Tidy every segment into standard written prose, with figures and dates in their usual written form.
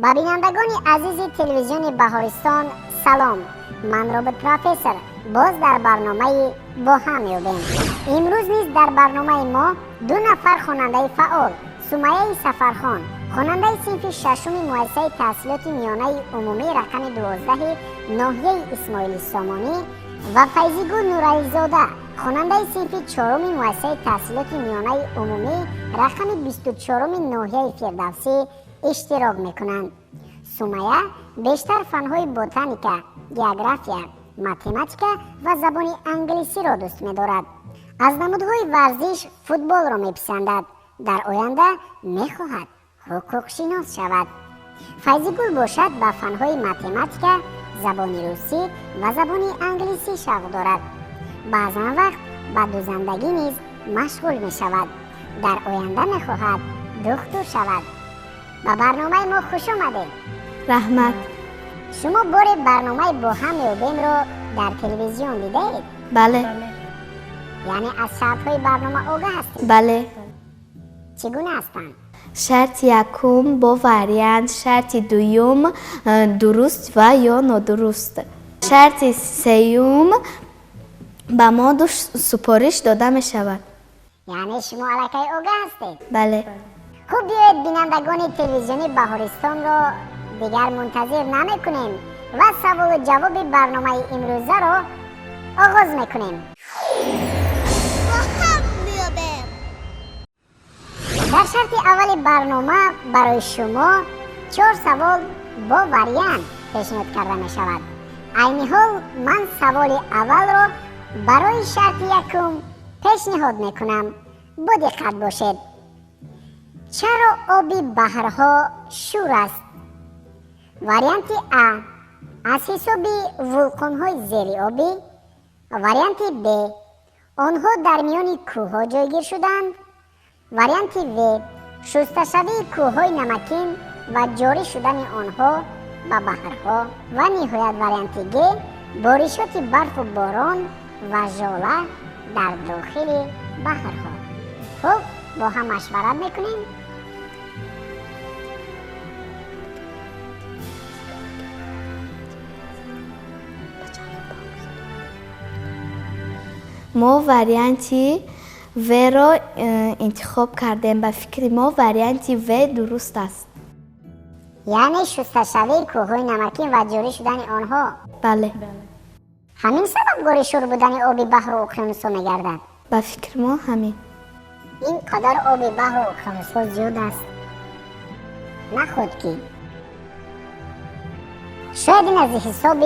با بینندگان عزیز تلویزیون بهارستان سلام. من رابط پروفسور باز در برنامه با هم می‌بودیم. امروز نیز در برنامه ما دو نفر خواننده فعال، سمیه سفرخان خواننده صنف ششم مؤسسه تحصیلات میانه عمومی رقم 12 ناحیه اسماعیل سامانی و فیضی‌گل نورعلی‌زاده خواننده صنف چهارم مؤسسه تحصیلات میانه عمومی رقم 24 ناحیه فردوسی اشتراک میکنند. سمیه بیشتر فنهای بوتانیکا، گئوگرافیا، ماتماتیکا و زبان انگلیسی را دوست می‌دارد. از نمودهای ورزش فوتبال را می‌پسندد. در آینده می‌خواهد حقوق شناس شود. فیضی‌گل باشد به فنهای ماتماتیکا، زبان روسی و زبان انگلیسی شوق دارد. بعضا وقت به دوزندگی نیز مشغول می‌شود. در آینده می‌خواهد دکتر شود. به برنامه ما خوش آمدید. رحمت. شما بار برنامه با هم می‌بینیم رو در تلویزیون دیدید؟ بله. یعنی از شرط‌های برنامه آگاه هستید؟ بله. چگونه هستند؟ شرط یکم با وریانت، شرط دوم درست و یا نادرست. شرط سوم به ما سپارش داده می شود. یعنی شما علاقه آگاه هستید؟ بله. خوب بیایید بینندگان تلویزیونی بهارستان را دیگر منتظر نمی کنیم و سوال و جواب برنامه امروزه را آغاز میکنیم. در شرط اول برنامه برای شما 4 سوال با وریانت پیشنهاد کرده می شود. عین حال من سوال اول را برای شرط یکم پیشنهاد می کنم. با دقت باشید. چرا آب بحرها شور است؟ وریانت ا از حساب ولکان‌های زیر آبی. وریانت ب آنها در میان کوه‌ها جایگیر شدند. وریانت و شستشوی کوه‌های نمکین و جاری شدن آنها به بحرها. و نهایت وریانت گ بارشات برف و باران و ژاله در داخل بحرها. خب با هم مشورت میکنیم. ما وریانتی و را انتخاب کردیم. به فکر ما وریانتی و درست است. یعنی شستشوی کوه‌های نمکین و جاری شدن آنها. بله. همین سبب گاری شور بودن آب بحر و اقیانوس‌ها می‌گردد. به فکر ما همین. این قدر آب بحر و اقیانوس‌ها زیاد است. نه خود که شاید این از حساب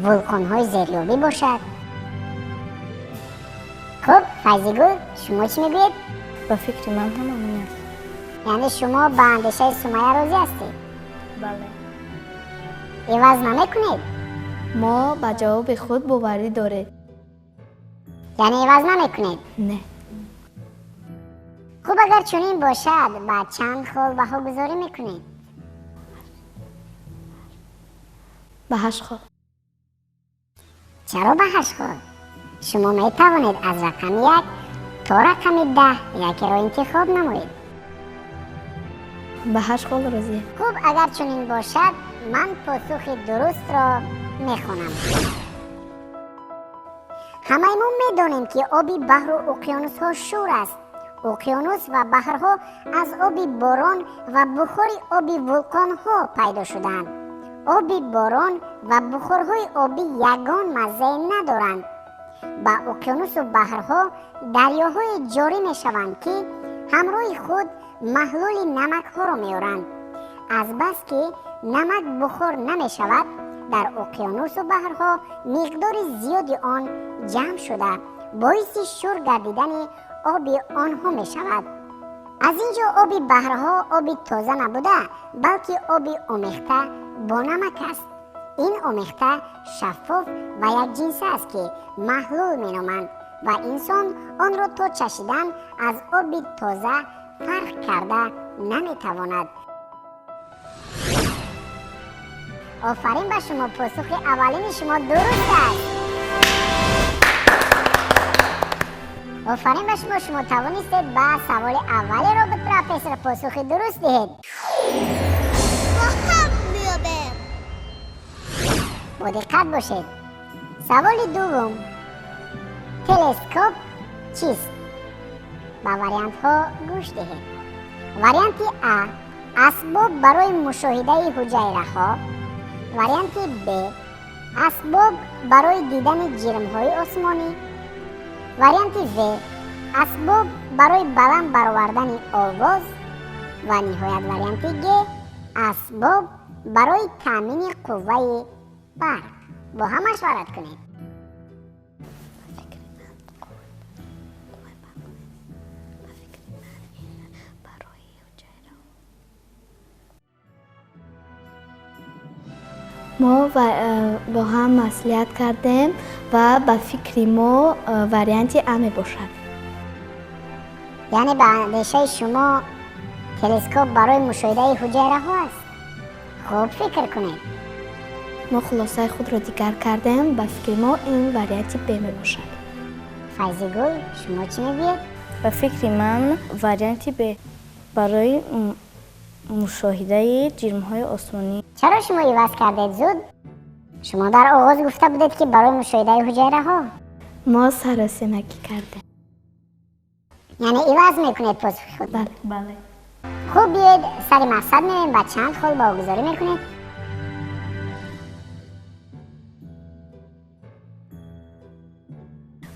ولکان‌های زیرآبی باشد. خب فیضی‌گل شما چی میگویید؟ به فکر من هم همین است. یعنی شما به اندیشه سمیه راضی هستید؟ بله. عوض نمیکنید؟ ما به جواب خود باوری داریم. یعنی عوض نمیکنید؟ نه. خب اگر چنین باشد به چند خال بها گذاری میکنید؟ به 8 خال. چرا به 8 خال؟ شما می توانید از رقم 1 تا رقم 10 یکی را انتخاب نمایید. به 8 خال راضیه. خب اگر چنین باشد من پاسخ درست را میخوانم. همه ما میدانیم که آب بحر و اقیانوس ها شور است. اقیانوس و بحرها از آب باران و بخار آب ولکان ها پیدا شدند. آب باران و بخارهای آبی یگان مزه ندارند. با اقیانوس و بحرها دریاهای جاری می شوند که همراه خود محلول نمک ها را می آورند. از بس که نمک بخار نمی شود در اقیانوس و بحرها مقدار زیادی آن جمع شده باعث شور گردیدن آب آنها می شود. از اینجا آب بحرها آب تازه نبوده بلکه آب آمیخته با نمک است. این آمیخته شفاف و یک جنس است که محلول می نامند و انسان آن را تا چشیدن از آب تازه فرق کرده نمی تواند. آفرین به شما، پاسخ اولین شما درست است. آفرین به شما توانستید به سوال اول رابط پروفسور پاسخ درست دهید. با دقت باشید. سوال دوم، تلسکوپ چیست؟ با وریانت ها گوش دهید. وریانت ا، اسباب برای مشاهده حجره ها. وریانت ب، اسباب برای دیدن جرم های آسمانی. وریانت و، اسباب برای بلند برآوردن آواز. و نهایت وریانت گ، اسباب برای تامین قوه برق. با هم مشورت کنید. ما با هم مصلحت کردیم و به فکر ما وریانت ا باشد. یعنی به اندیشه شما تلسکوپ برای مشاهده حجره ها است. خوب فکر کنید. ما خلاصه خود را دیگر کردیم، به فکر ما این وریانت ب باشد. فیضی گل، شما چی میگویید؟ به فکر من وریانت ب برای مشاهده جرم‌های آسمانی. چرا شما عوض کردید زود؟ شما در آغاز گفته بودید که برای مشاهده حجره ها. ما سراسیمکی کردیم. یعنی عوض میکنید پاسخ خود؟ بله. خوب بیاید سر مقصد میریم و چند خال واگذاری میکنید.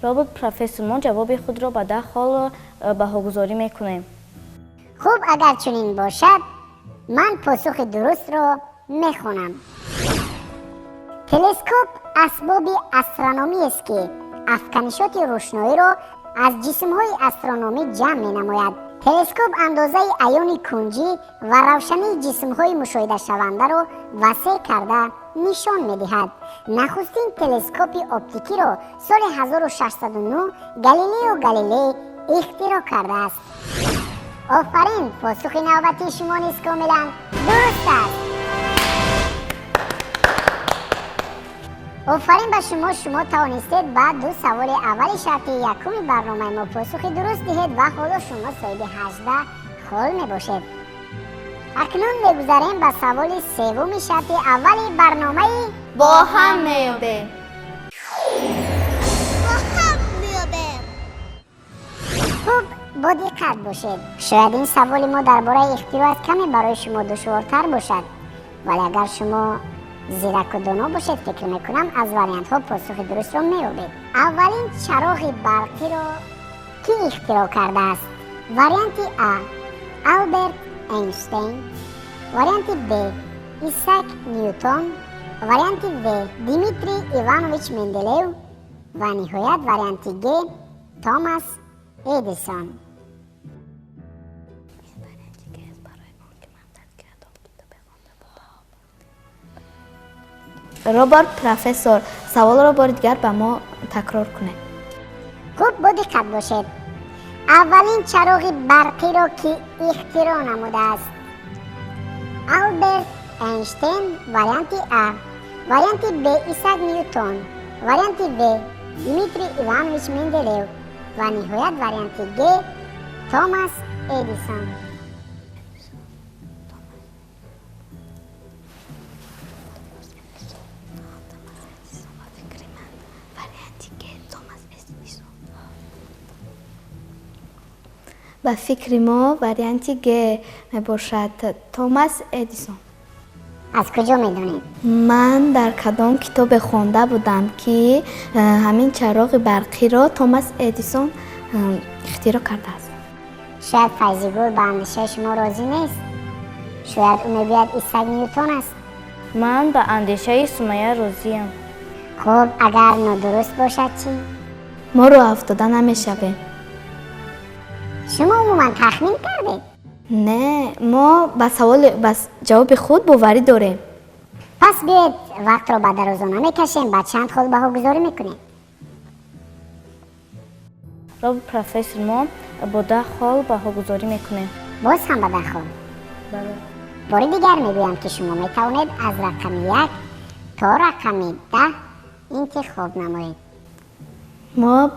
رابط پروفسور، ما جواب خود را به 10 خال بهاگذاری میکنیم. خوب، اگر چنین باشد من پاسخ درست را میخونم. تلسکوپ اسباب استرونومی است که افکنشات روشنایی را از جسم‌های استرونومی جمع می‌نماید. تلسکوپ اندازه ایون کنجی و روشنی جسم‌های مشاهده شونده را وسیع کرده نشان می‌دهد. نخستین تلسکوپ اپتیکی را سال 1609 گالیلئو گالیلی اختراع کرده است. آفرین، پاسخ نوبتی شما نیز کاملا درست است. آفرین به شما توانستید بعد 2 سوال اول شرط یکم برنامه ما پاسخ درست دهید و حالا شما صاحب 18 خال می باشید. اکنون میگذاریم به سوال سوم شرط اول برنامه با هم میابیم. خوب، با دقت باشید. شاید این سوال ما درباره اختیارات کمی برای شما دشوارتر باشد، ولی اگر شما زیرک و دانا باشید فکر میکنم از وریانت ها پاسخ درست را میابید. اولین چراغ برقی را کی اختراع کرده است؟ وریانت ا، آلبرت اینشتین. وریانت ب، ایساک نیوتن. وریانت و، دیمیتری ایوانویچ مندلیو. و نهایت وریانت گ، توماس ادیسون. رابرت پروفسور، سوال را بار دیگر به ما تکرار کنید. خوب، با دقت باشید. اولین چراغ برقی را که اختراع نموده است؟ آلبرت اینشتین. وریانت ا، وریانت ب، ایساک نیوتن. وریانت و، دیمیتری ایوانویچ مندلیو. و نهایت وریانت گ، توماس ادیسون. به فکر ما وریانت گ باشد. توماس ادیسون. از کجا میدونید؟ من در کدام کتاب خوانده بودم که همین چراغ برقی را توماس ادیسون اختراع کرده است. شاید فیضی گل به اندیشه شما راضی نیست. شاید او میگوید ایساک نیوتن است. من به اندیشه سمیه راضیم. خب، اگر نادرست باشد چی؟ ما رو افتاده نمیشویم. شما عموما تخمین کردید؟ نه، ما به جواب خود باوری داریم. پس بیاید وقت رو به درازانه میکشیم، بعد چند خال بهاگذاری میکنیم. رابط پروفسور، ما با 10 خال بهاگذاری میکنیم. باز هم به 10 خال. بله. باری دیگر میگویم که شما میتوانید از رقم 1 تا رقم 10 انتخاب نمایید. ما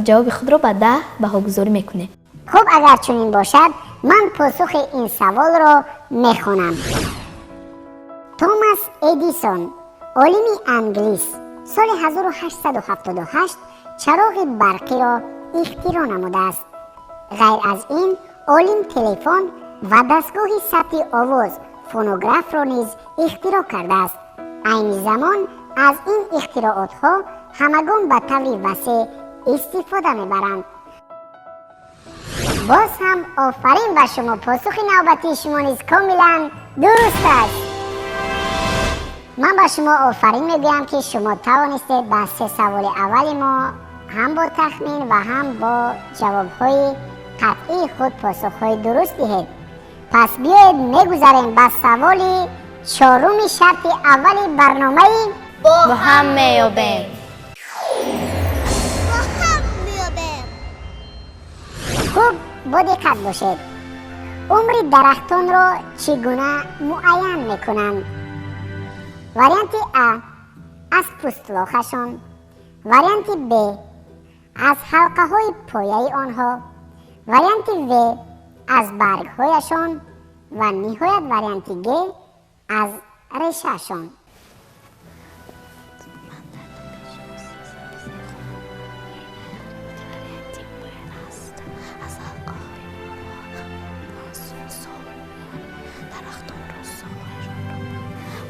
جواب خود را به 10 بهاگذاری میکنیم. خب، اگر چنین باشد من پاسخ این سوال را میخونم. توماس ادیسون عالم انگلیس سال 1878 چراغ برقی را اختراع نموده است. غیر از این عالم تلفن و دستگاه ثبت آواز فونوگراف را نیز اختراع کرده است. عین زمان از این اختراعات ها همگان به طور وسیع استفاده میبرند. باز هم آفرین به شما، پاسخ نوبتی شما نیز کاملا درست است. من به شما آفرین میگویم که شما توانستید به 3 سوال اول ما هم با تخمین و هم با جوابهای قطعی خود پاسخهای درست دهید. پس بیایید میگذاریم به سوال 4 شرط اول برنامه با هم میابیم. خوب با دقت باشید. عمر درختان را چگونه معین میکنند؟ وریانت ا از پوستلاخشان، وریانت ب از حلقه های پایه آنها، وریانت و از برگ هایشان و نهایت وریانت گ از ریشهشان.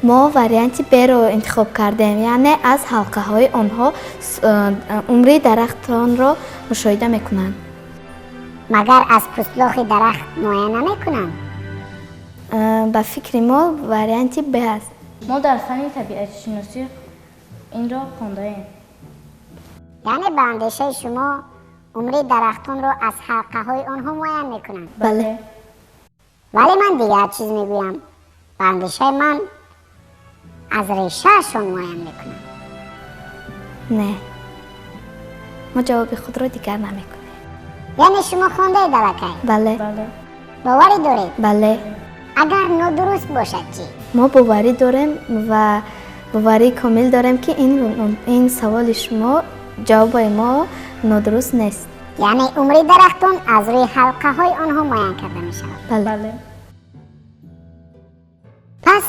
ما وریانت ب رو انتخاب کردیم، یعنی از حلقه های آنها عمر درختان را مشاهده میکنند. مگر از پوستلاخ درخت معاینه نمیکنند؟ به فکر ما وریانت ب است. ما در فن طبیعت شناسی این را خوانده ایم. یعنی به اندیشه شما عمر درختان را از حلقه های آنها معین میکنند؟ بله. ولی من دیگه چیز میگویم، به اندیشه من از ریشهشان معین میکنند. نه، ما جواب خود را دیگر نمیکنیم. یعنی شما خونده دلکه؟ بله. بله. باوری دارید؟ بله. اگر نادرست باشد چی؟ ما باوری داریم و باوری کامل داریم که این سوال شما جواب ما نادرست نیست. یعنی عمر درختان از روی حلقه های آنها معین کرده می شود. بله. پس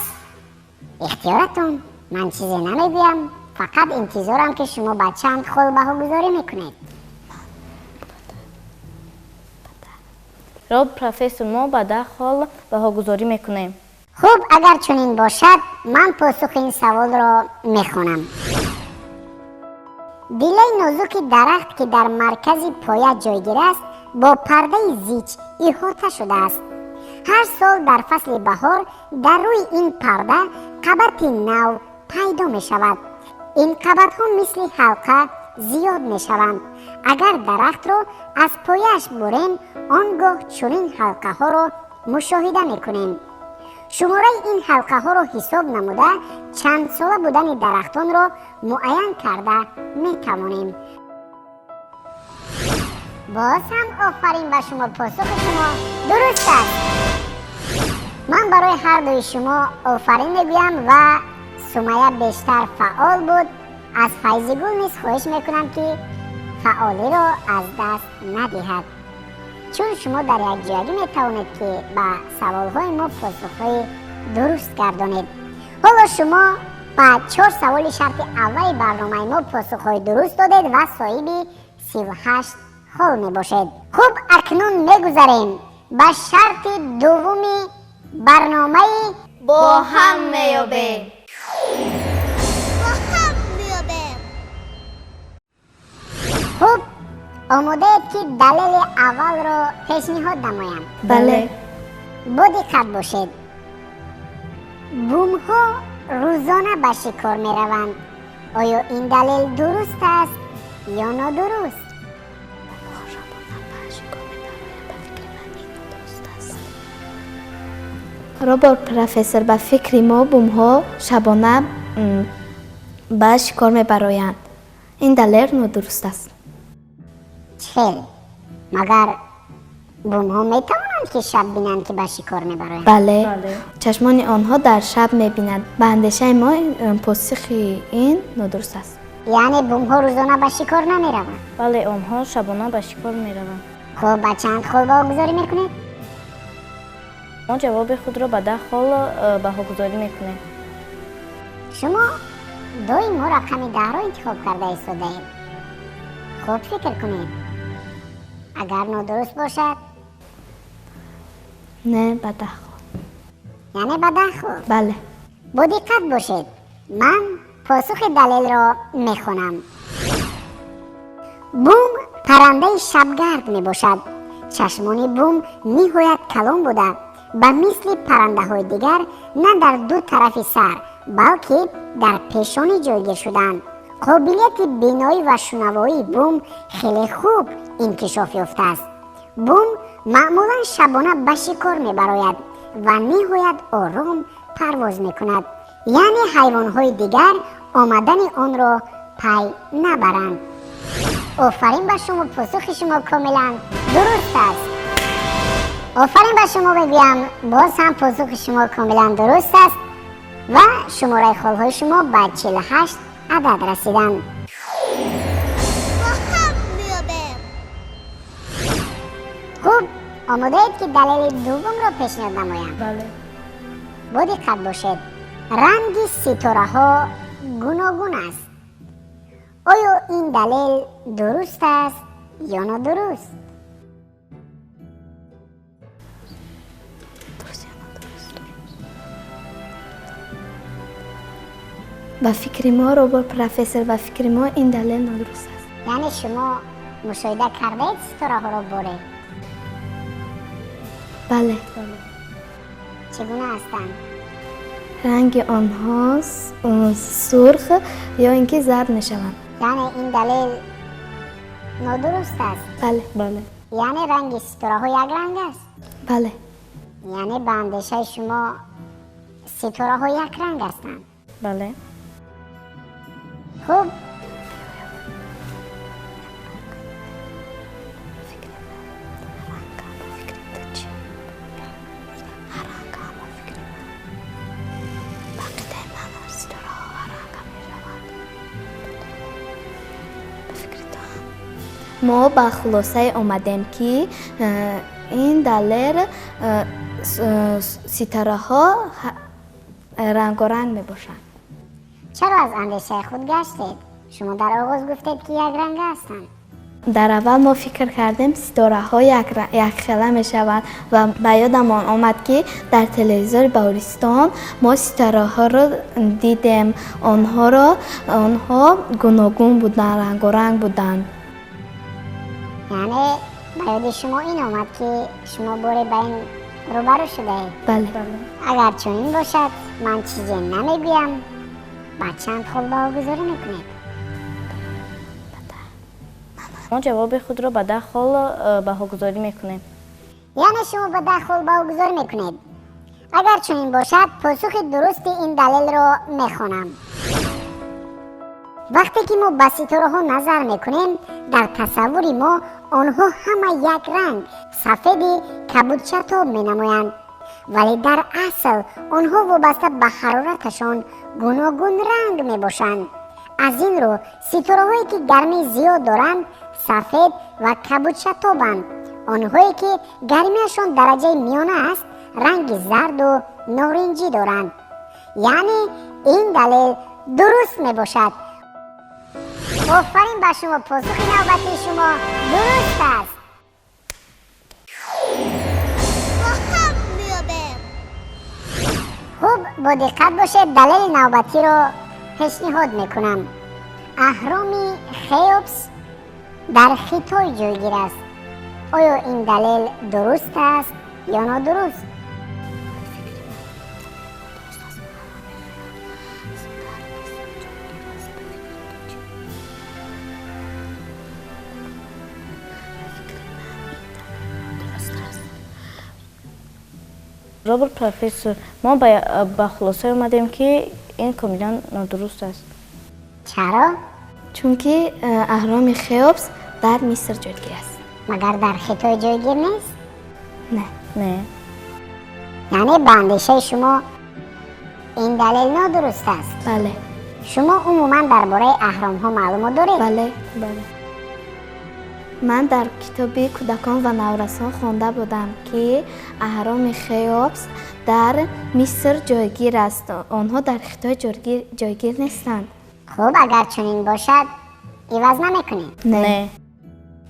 اختیارتون، من چیزی نمیگویم، فقط انتظارم که شما به چند خال بهاگذاری میکنید. را پروفسور ما به 10 خال بهاگذاری میکنیم. خوب، اگر چنین باشد من پاسخ این سوال را میخونم. دیله نازک درخت که در مرکز پایه جایگیر است با پرده زیچ احاطه شده است. هر سال در فصل بهار در روی این پرده قبط نو پیدا می شود. این قبط ها مثل حلقه زیاد می شوند. اگر درخت را از پایش بریم آنگاه چنین حلقه ها را مشاهده می کنیم. شماره این حلقه ها را حساب نموده چند ساله بودن درختان را معین کرده می توانیم. باز هم آفرین به شما، پاسخ شما درست است. من برای هر دوی شما آفرین میگویم و سمیه بیشتر فعال بود. از فیضگل نیز خواهش میکنم که فعالی را از دست ندهد، چون شما در یک جایی میتوانید که به سوالهای ما پاسخهای درست گردانید. حالا شما به 4 سوال شرط اول برنامه ما پاسخهای درست دادید و صاحب 38 خال می باشید. خوب، اکنون میگذاریم به شرط دومی برنامه با هم میابیم. خوب، آماده اید که دلیل اول را پیشنهاد نمایم؟ بله. با دقت باشید. بوم ها روزانه به شکار می روند. آیا این دلیل درست است یا نادرست؟ روبرت پروفسور، به فکر ما بوم ها شبانه به شکار میبرایند. این دلیل نادرست است. چه؟ مگر بوم ها می توانند که شب بینند که به شکار می برایند؟ بله. بله. چشمان آنها در شب میبینند. به اندیشه ما پاسخ این نادرست است. یعنی بوم ها روزانه به شکار نمی روند؟ بله، آنها شبانه به شکار میروند. خب، به چند خال بهاگذاری میکنید؟ ما جواب خود را به 10 خال بهاگذاری میکنیم. شما دوی رقم 10 را انتخاب کرده ایستاده‌اید. خوب فکر کنید. اگر نادرست باشد نه بداخل. یعنی بداخل. بله. با دقت باشید. من پاسخ دلیل را میخونم. بوم پرنده شبگرد می باشد. چشمان بوم نهایت کلان بوده به مثل پرنده های دیگر نه در دو طرف سر بلکه در پیشانی جایگیر شدند. قابلیت بینایی و شنوایی بوم خیلی خوب انکشاف یافته است. بوم معمولا شبانه به شکار می براید و نهایت آرام پرواز می کند. یعنی حیوان های دیگر آمدن آن را پی نبرند. آفرین به شما، پاسخ شما کاملا درست است. آفرین به شما بگویم، باز هم پاسخ شما کاملا درست است و شماره خالهای شما به 48 عدد رسیدند. خوب، آماده اید که دلیل دوم را پیشنهاد نمایم؟ بله. با دقت باشید. رنگ ستاره ها گوناگون است. آیا این دلیل درست است یا نادرست؟ و فکر ما روبرت پروفسور و فکر ما این دلیل نادرست است. یعنی شما مشاهده کرده اید ستاره ها را باره؟ بله. چگونه هستند؟ رنگ آنها سرخ یا اینکه زرد میشوند. یعنی این دلیل نادرست است. بله. بله. یعنی رنگ ستاره ها یک رنگ است. بله. یعنی به اندیشه شما ستاره ها یک رنگ هستند. بله. خوب، ما با خلاصه آمدیم که این دلیل ستاره ها رنگ و رنگ می باشند. چرا از اندیشه خود گشتید؟ شما در آغاز گفتید که یک رنگ هستند. در اول ما فکر کردیم ستاره ها یک خیله می شوند و به یادمان آمد که در تلویزیون بهارستان ما ستاره ها را دیدیم. آنها گوناگون بودند، رنگ و رنگ بودند. یعنی به یاد شما این آمد که شما باره به این روبرو شده اید. بله. اگر چنین باشد من چیزی نمیگویم. بعد چند خال بهاگذاری میکنید. ما جواب خود را به 10 خال بهاگذاری میکنیم. یعنی شما به 10 خال بهاگذاری میکنید. اگر چنین باشد پاسخ درست این دلیل را میخوانم. وقتی که ما به ستاره ها نظر میکنیم در تصور ما آنها همه یک رنگ سفید کبود شتاب می نمایند، ولی در اصل آنها وابسته به حرارتشان گوناگون رنگ می باشند. از این رو ستاره هایی که گرمی زیاد دارند سفید و کبود شتابند. آنهایی که گرمیشان درجه میانه است رنگ زرد و نارنجی دارند. یعنی این دلیل درست می باشد. آفرین به شما، پاسخ نوبتی شما درست است. خوب، با دقت باشید دلیل نوبتی را پیشنهاد میکنم. اهرام خئوپس در خیتای جایگیر است. آیا این دلیل درست است یا نادرست؟ روبرت پروفسور، ما به خلاصه اومدیم که این کاملا نادرست است. چرا؟ چون که اهرام خئوپس در مصر جایگیر است. مگر در خیتای جایگیر نیست؟ نه. یعنی به اندیشه شما این دلیل نادرست است. بله. شما عموما درباره اهرام ها معلومات دارید؟ بله. من در کتاب کودکان و نورسان خوانده بودم که اهرام خئوپس در مصر جایگیر است. آنها در خطای جایگیر نیستند. خوب اگر چنین باشد عوض نمیکنید؟ نه.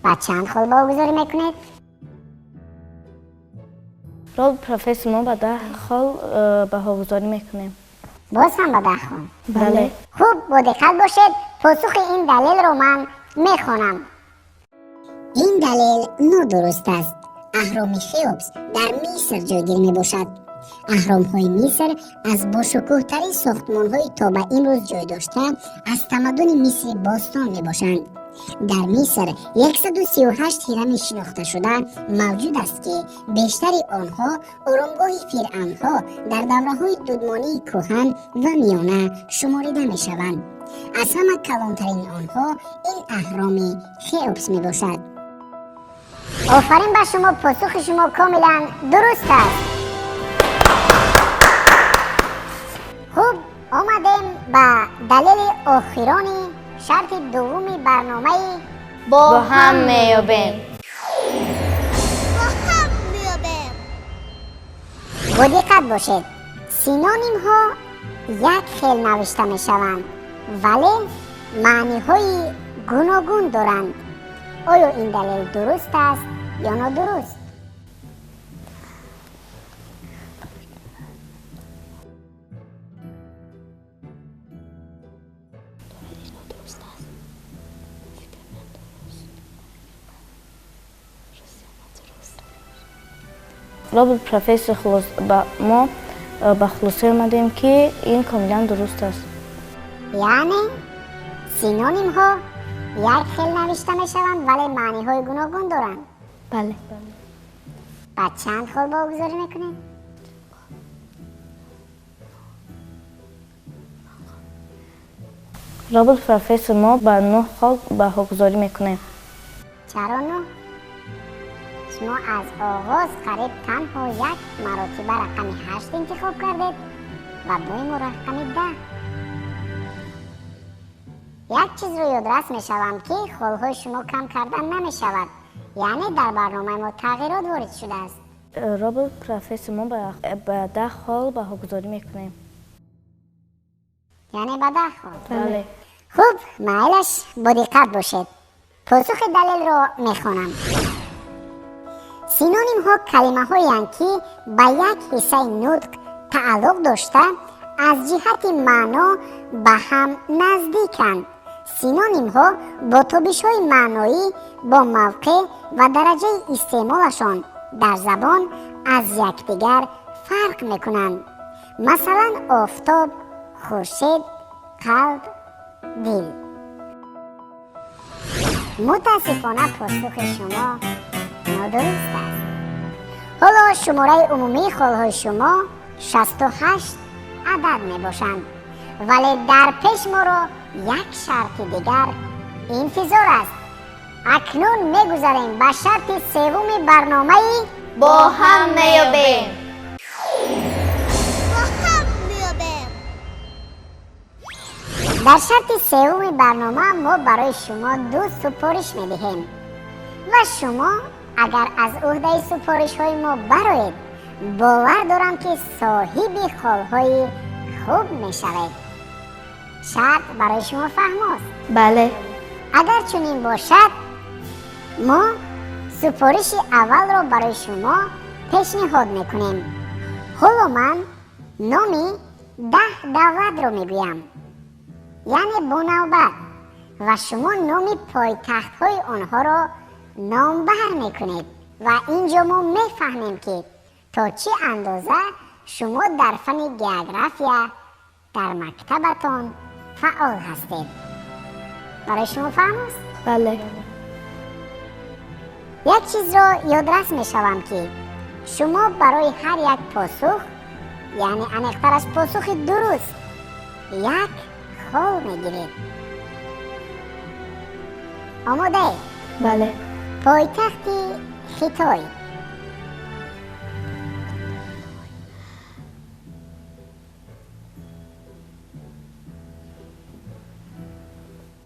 و چند خال واگذاری میکنید؟ رول پروفسور ما با 10 خال بهاگذاری میکنیم. باز هم با 10 خال؟ بله. خوب با دقت باشید. پاسخ این دلیل رو من میخونم. این دلیل نادرست است. اهرام خئوپس در مصر جایگیر می باشد. اهرام های مصر از باشکوه‌ترین ساختمان های تا به امروز جای داشته از تمدن مصر باستان می باشند. در مصر 138 هرم شناخته شده موجود است که بیشتر آنها آرامگاه فرعونها در دوره‌های دودمانی کهن و میانه شماریده می شوند. از همه کلانترین آنها این اهرام خئوپس می باشد. آفرین به شما، پاسخ شما کاملا درست است. خوب، آمدیم به دلیل آخرانی شرط دومی برنامه با هم میابیم. با دقت باشید. سینونیم ها یک خیل نوشته می شوند ولی معنی های گوناگون دارند. آیا این دلیل درست است یا نادرست؟ رول پروفسور ما به خلاصه آمدیم که این کاملا درست است. یعنی سینونیم ها یک خیل نوشته می شوند ولی معنی های گوناگون دارند. بله. بعد چند خال واگذاری میکنید؟ رول پروفسور ما با 9 خال بهاگذاری میکنیم. چرا نه؟ شما از آغاز قریب تنها یک مراتبه رقم 8 انتخاب کردید و دویم رقم 10. یک چیز رو یادرس می شوم که خالهای شما کم کردن نمی شود. یعنی در برنامه ما تغییرات وارد شده است. رول پروفسور ما با 10 خال بهاگذاری میکنیم. یعنی به 10 خال؟ بله. خوب، مایلش با دقت باشید. پاسخ دلیل رو میخونم. سینونیم ها کلمه هایی که به یک حصه نطق تعلق داشته از جهت معنا به هم نزدیکند. سینونیم ها با تابش های معنایی با موقع و درجه استعمالشان در زبان از یکدیگر فرق میکنند. مثلا آفتاب، خورشید، قلب، دل. متاسفانه پاسخ شما نادرست است. حالا شماره عمومی خالهای شما 68 عدد می باشند ولی در پیش ما را یک شرط دیگر انتظار است. اکنون می گذاریم به شرط سوم برنامه با هم میابیم. در شرط سوم برنامه ما برای شما 2 سفارش می دهیم و شما اگر از عهده سفارش های ما برایید باور دارم که صاحب خالهای خوب می شوید. شرط برای شما فهم است؟ بله. اگر چنین باشد ما سفارش اول را برای شما پیشنهاد میکنیم. حالا من نام 10 دولت را میگویم، یعنی با نوبت، و شما نام پایتخت های آنها را نامبر میکنید و اینجا ما میفهمیم که تا چه اندازه شما در فن گئوگرافیا در مکتبتان فعال هستید. برای شما فهم است؟ بله. یک چیز را یادرس می شوم که شما برای هر یک پاسخ، یعنی عمیق‌ترش پاسخ درست، یک خال می گیرید. آماده؟ بله. پایتخت خیتای.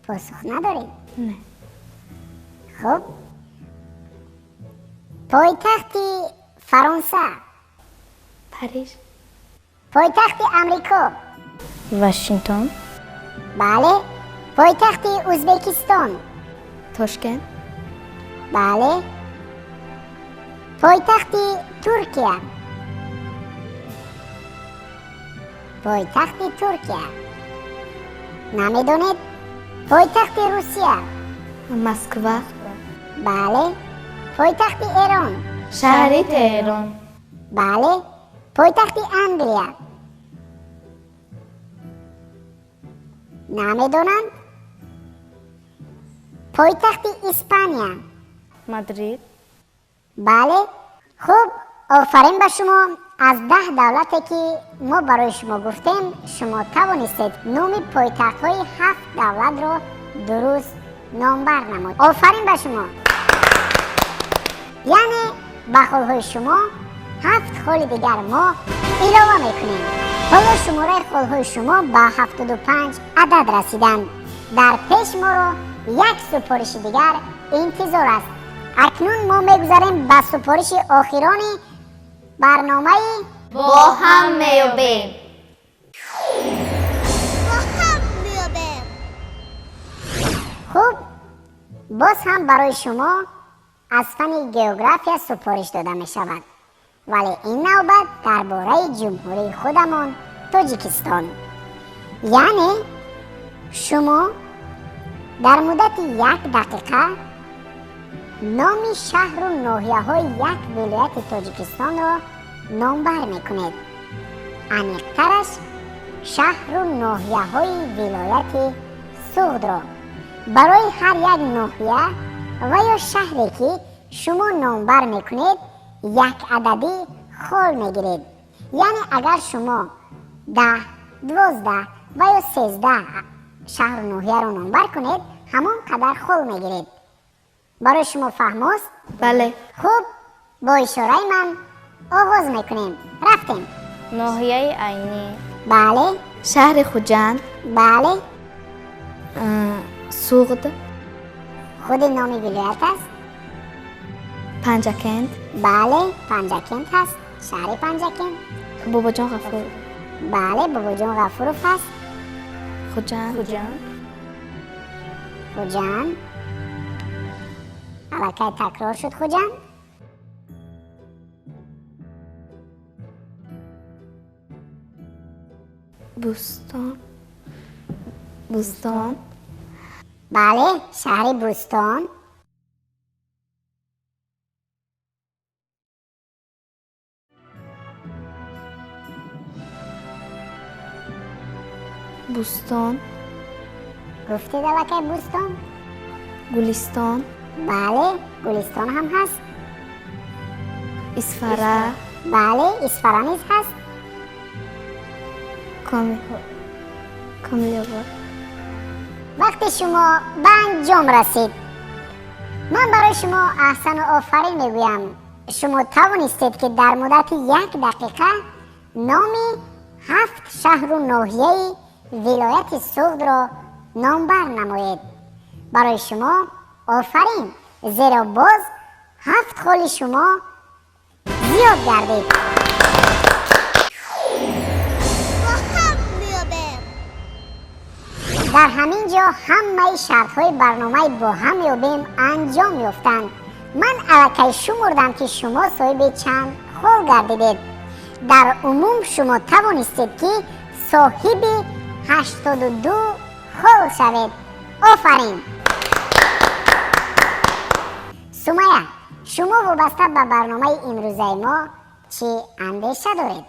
پاسخ ندارید؟ نه. خب پایتخت فرانسه، پاریژ، پایتخت امریکا، واشنگتن، بله. پایتخت ازبکستان، تاشکند، بله. پایتخت ترکیه، پایتخت ترکیه. نمیدونید؟ پایتخت روسیه، مسکو، بله. پایتخت ایران، شهر تهران، بله. پایتخت انگلیه، نمیدونند؟ پایتخت اسپانیا، مادرید، بله. خوب، آفرین به شما. از 10 دولتی که ما برای شما گفتیم شما توانستید نام پایتخت های 7 دولت را درست نامبر نمود. آفرین به شما. یعنی به خالهای شما 7 خال دیگر ما علاوه میکنیم. حالا شماره خالهای شما به 75 عدد رسیدند. در پیش ما را یک سپارش دیگر انتظار است. اکنون ما میگذاریم به سپارش آخرانی برنامه با هم میابیم. خوب، باز هم برای شما از فن گئوگرافیا سپارش داده می شود، ولی این نوبت درباره جمهوری خودمان تاجیکستان. یعنی شما در مدت 1 دقیقه نام شهر و ناحیه های یک ولایت تاجیکستان را نامبر می کنید. عمیق‌ترش شهر و ناحیه های ولایت سوغد را برای هر یک ناحیه و یا شهری که شما نامبر می کنید یک عددی خال می گیرید. یعنی اگر شما 10، 12 و یا 13 شهر و ناحیه را نامبر کنید همون قدر خال می گیرید. برای شما فهم است؟ بله. خوب، با اشاره من آغاز میکنیم. رفتیم. ناحیه عینی، بله. شهر خوجند، بله. سوغد، خود نام ولایت است. پنجکند، بله. پنجکند هست. شهر پنجکند. بابا جان غفور، بله. بابا جان غفوروف هست. خوجند، خوجند، خوجند. الکی تکرار شد خوجند. بوستان، بوستان، بله. شهر بوستان. بوستان، گفتید الکی بوستان. گلستان، بله. گلستان هم هست. اسفره، بله. اسفره نیز هست. کامیاباد. وقتی شما به انجام رسید من برای شما احسن و آفرین میگویم. شما توانستید که در مدت 1 دقیقه نام 7 شهر و ناحیه ولایت سوغد را نامبر نمایید. برای شما آفرین، زیرا باز 7 خال شما زیاد گردید. در همین جا همه شرط‌های برنامه با هم یابیم انجام یافتند. من الکی شمردم که شما صاحب چند خال گردیدید. در عموم شما توانستید که صاحب 82 خال شوید. آفرین. سمیه، شما وابسته به برنامه امروزه ما چی اندیشه دارید؟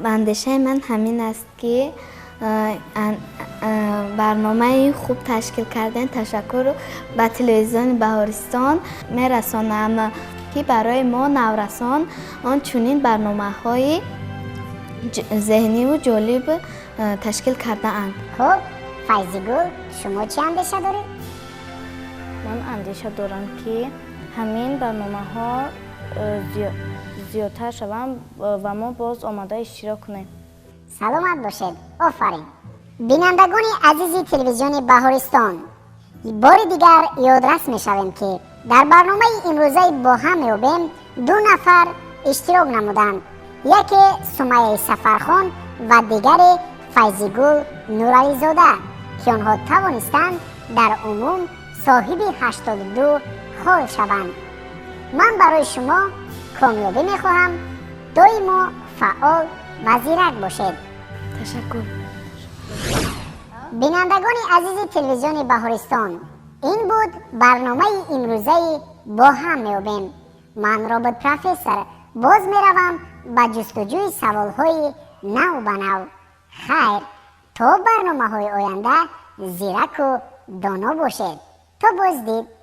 اندیشه من همین است که برنامه خوب تشکیل کردن تشکر به تلویزیون بهارستان میرسانم که برای ما نورسان چنین برنامه های ذهنی و جالب تشکیل کرده اند. خب فیضی گل، شما چی اندیشه دارید؟ من اندیشه دارم که همین برنامه ها زیادتر شوند و ما باز آماده اشتراک کنیم. سلامت باشید. آفرین. بینندگان عزیز تلویزیون بهارستان، بار دیگر یادرس می شویم که در برنامه امروزه با هم می‌یابیم 2 نفر اشتراک نمودند. یکی سمیه سفرخان و دیگری فیضیگل نورعلی زاده که آنها توانستند در عموم صاحب 82 خال شوند. من برای شما کامیابی میخواهم. دائما فعال و زیرک باشید. تشکر. بینندگان عزیز تلویزیون بهارستان، این بود برنامه امروزه با هم می‌یابیم. من رابرت پروفسور باز میروم به جستجوی سوالهای نو به نو. خیر، تا برنامه های آینده زیرک و دانا باشید. تا بازدید.